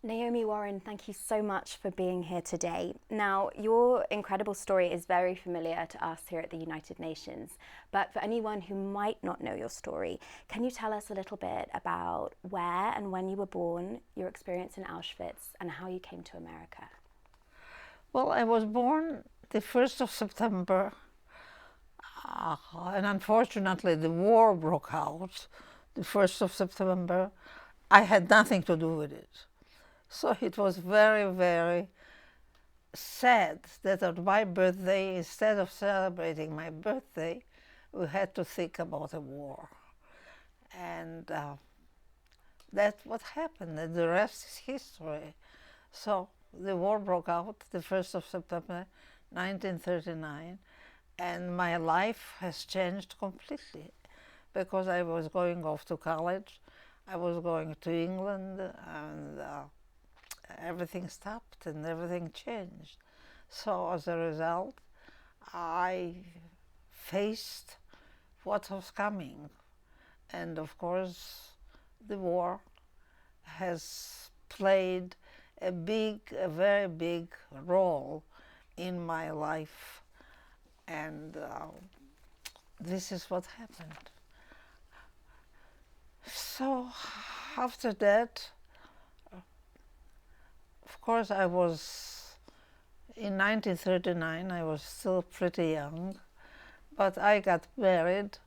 Naomi Warren, thank you so much for being here today. Now, your incredible story is very familiar to us here at the United Nations, but for anyone who might not know your story, can you tell us a little bit about where and when you were born, your experience in Auschwitz, and how you came to America? Well, I was born the 1st of September, and unfortunately the war broke out the 1st of September. I had nothing to do with it. So it was very, very sad that on my birthday, instead of celebrating my birthday, we had to think about a war. And that's what happened, and the rest is history. So the war broke out the 1st of September 1939, and my life has changed completely because I was going off to college, I was going to England, and everything stopped and everything changed. So as a result, I faced what was coming. And of course, the war has played a very big role in my life. And this is what happened. So after that, of course, I was, in 1939, I was still pretty young, but I got married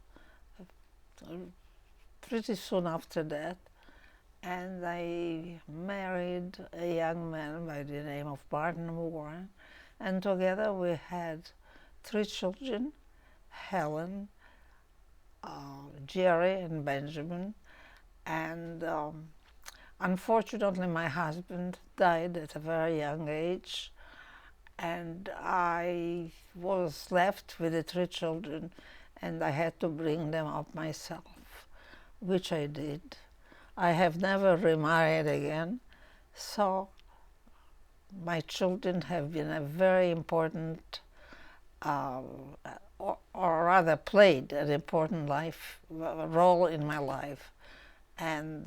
pretty soon after that, and I married a young man by the name of Naomi Warren, and together we had 3 children, Helen, Jerry, and Benjamin, and unfortunately my husband died at a very young age, and I was left with the 3 children, and I had to bring them up myself, which I did. I have never remarried again, so my children have been a very important, or rather played an important role in my life. And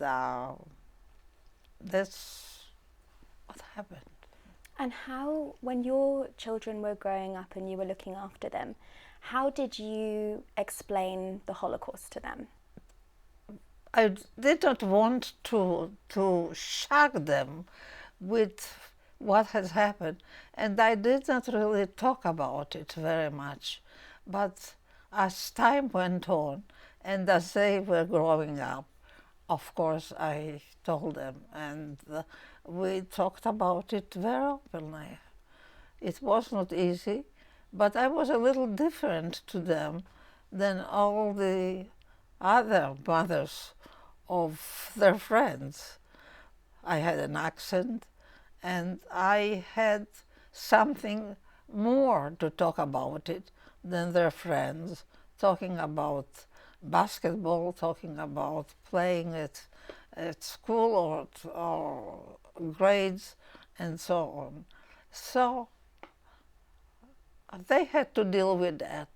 that's what happened. And how, when your children were growing up and you were looking after them, how did you explain the Holocaust to them? I did not want to shock them with what has happened, and I did not really talk about it very much. But as time went on, and as they were growing up, of course, I told them, and we talked about it very openly. It was not easy, but I was a little different to them than all the other mothers of their friends. I had an accent, and I had something more to talk about it than their friends, talking about basketball, talking about playing at school or grades, and so on. So they had to deal with that.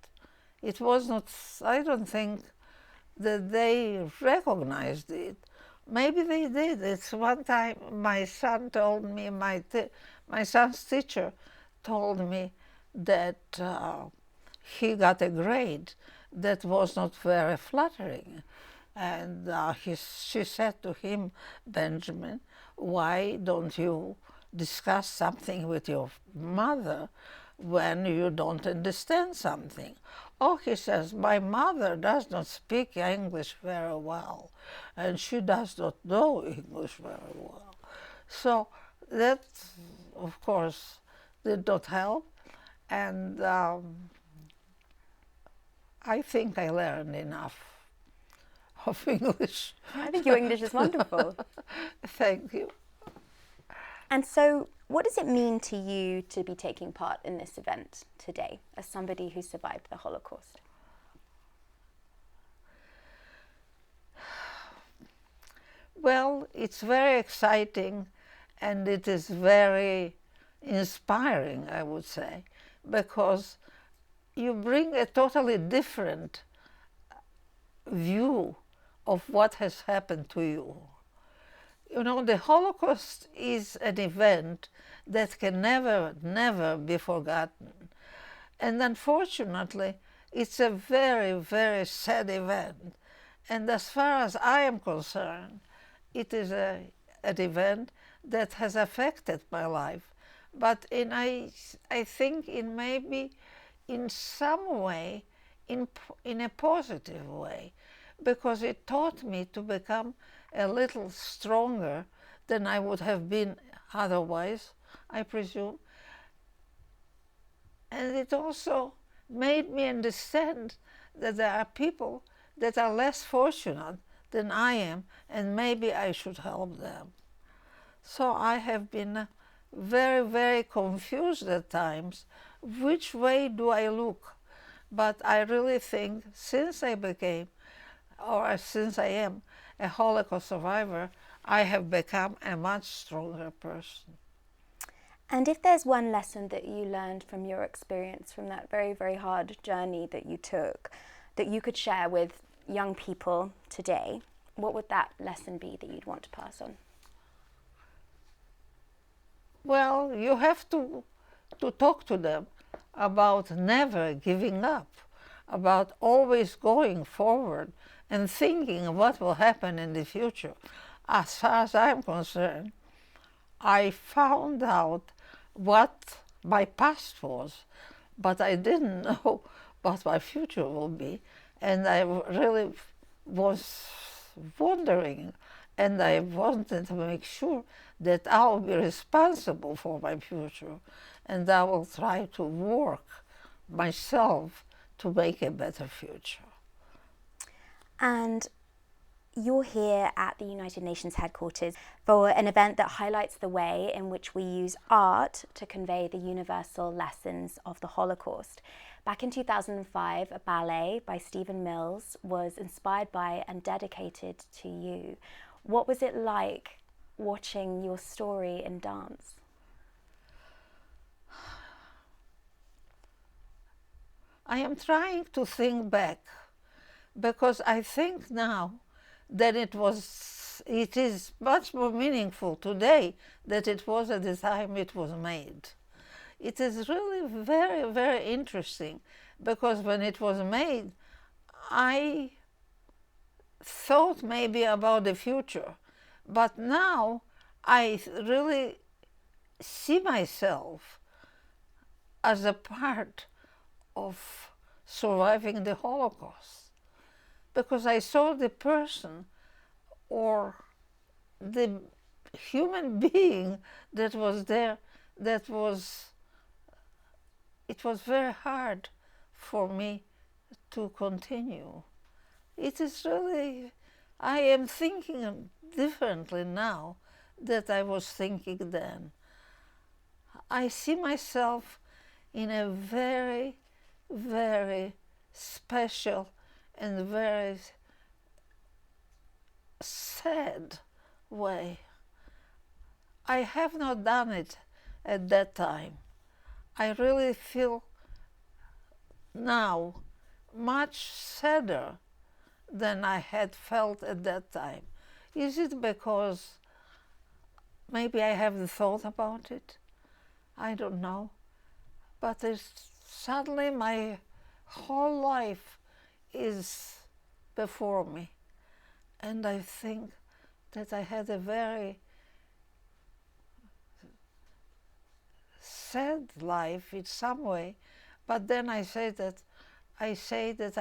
It was not, I don't think that they recognized it. Maybe they did. It's one time my son told me, my son's teacher told me that he got a grade that was not very flattering. And she said to him, Benjamin, why don't you discuss something with your mother when you don't understand something? Oh, he says, my mother does not speak English very well, and she does not know English very well. So that, of course, did not help, and I think I learned enough of English. I think your English is wonderful. Thank you. And so, what does it mean to you to be taking part in this event today as somebody who survived the Holocaust? Well, it's very exciting, and it is very inspiring, I would say, because you bring a totally different view of what has happened to you. You know, the Holocaust is an event that can never, never be forgotten. And unfortunately, it's a very, very sad event. And as far as I am concerned, it is an event that has affected my life. But I think in maybe in some way, in a positive way, because it taught me to become a little stronger than I would have been otherwise, I presume. And it also made me understand that there are people that are less fortunate than I am, and maybe I should help them. So I have been very, very confused at times. Which way do I look? But I really think since I became, or since I am, a Holocaust survivor, I have become a much stronger person. And if there's one lesson that you learned from your experience, from that very, very hard journey that you took, that you could share with young people today, what would that lesson be that you'd want to pass on? Well, you have to talk to them about never giving up, about always going forward and thinking what will happen in the future. As far as I'm concerned, I found out what my past was, but I didn't know what my future will be. And I really was wondering, and I wanted to make sure that I will be responsible for my future, and I will try to work myself to make a better future. And you're here at the United Nations headquarters for an event that highlights the way in which we use art to convey the universal lessons of the Holocaust. Back in 2005, a ballet by Stephen Mills was inspired by and dedicated to you. What was it like watching your story in dance? I am trying to think back, because I think now that it is much more meaningful today than it was at the time it was made. It is really very, very interesting, because when it was made, I thought maybe about the future, but now I really see myself as a part of surviving the Holocaust, because I saw the person or the human being that was there. It was very hard for me to continue. It is really, I am thinking differently now that I was thinking then. I see myself in a very, very special and very sad way. I have not done it at that time. I really feel now much sadder than I had felt at that time. Is it because maybe I haven't thought about it? I don't know. But suddenly my whole life is before me. And I think that I had a very sad life in some way, but then I say that I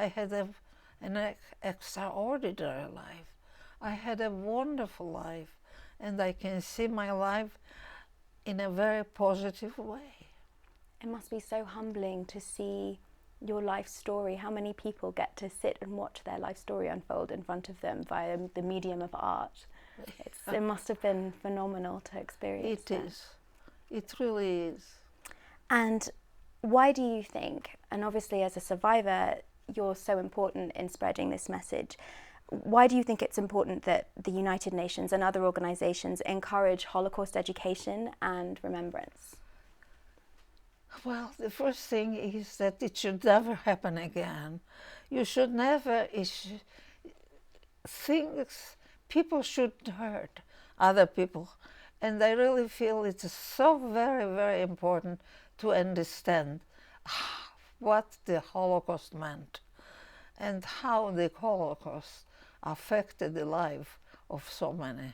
had an extraordinary life. I had a wonderful life, and I can see my life in a very positive way. It must be so humbling to see your life story. How many people get to sit and watch their life story unfold in front of them via the medium of art? It must have been phenomenal to experience. It is. It really is. And why do you think, and obviously as a survivor, you're so important in spreading this message, why do you think it's important that the United Nations and other organizations encourage Holocaust education and remembrance? Well, the first thing is that it should never happen again. You should never, things people shouldn't hurt. other people. And I really feel it's so very, very important to understand what the Holocaust meant and how the Holocaust affected the life of so many.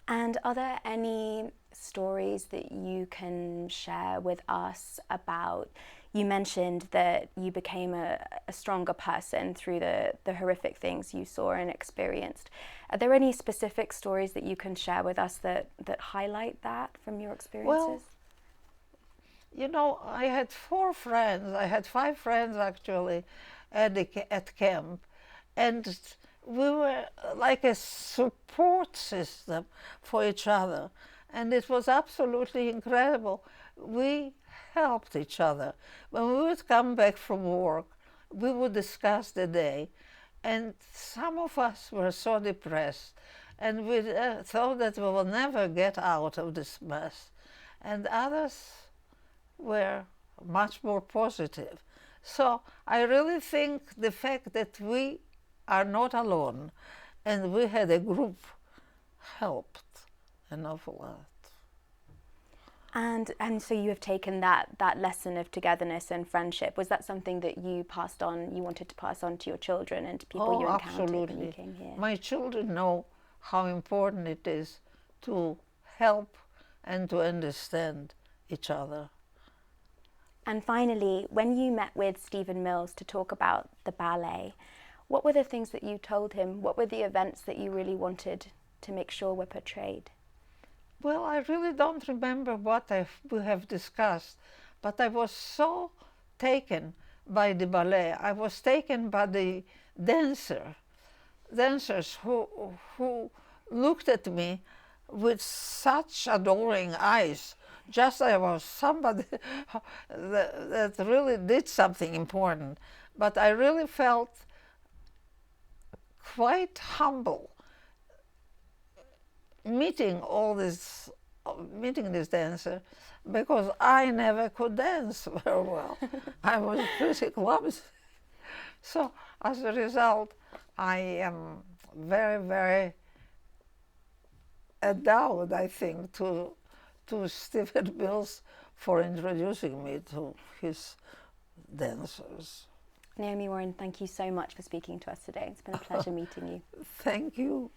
And are there any stories that you can share with us about? You mentioned that you became a stronger person through the horrific things you saw and experienced. Are there any specific stories that you can share with us that highlight that from your experiences? Well, you know, I had 4 friends, I had 5 friends actually at camp, and we were like a support system for each other, and it was absolutely incredible. We helped each other. When we would come back from work, we would discuss the day, and some of us were so depressed, and we thought that we will never get out of this mess, and others were much more positive. So I really think the fact that we are not alone and we had a group helped an awful lot. And so you have taken that lesson of togetherness and friendship. Was that something that you passed on, you wanted to pass on to your children and to people you encountered absolutely. when you came here? My children know how important it is to help and to understand each other. And finally, when you met with Stephen Mills to talk about the ballet, what were the things that you told him? What were the events that you really wanted to make sure were portrayed? Well, I really don't remember what we have discussed, but I was so taken by the ballet. I was taken by the dancers who looked at me with such adoring eyes, just I was somebody that really did something important. But I really felt quite humble meeting this dancer, because I never could dance very well. I was pretty clumsy. So as a result, I am very, very endowed, I think, to Stephen Mills for introducing me to his dancers. Naomi Warren, thank you so much for speaking to us today. It's been a pleasure meeting you. Thank you.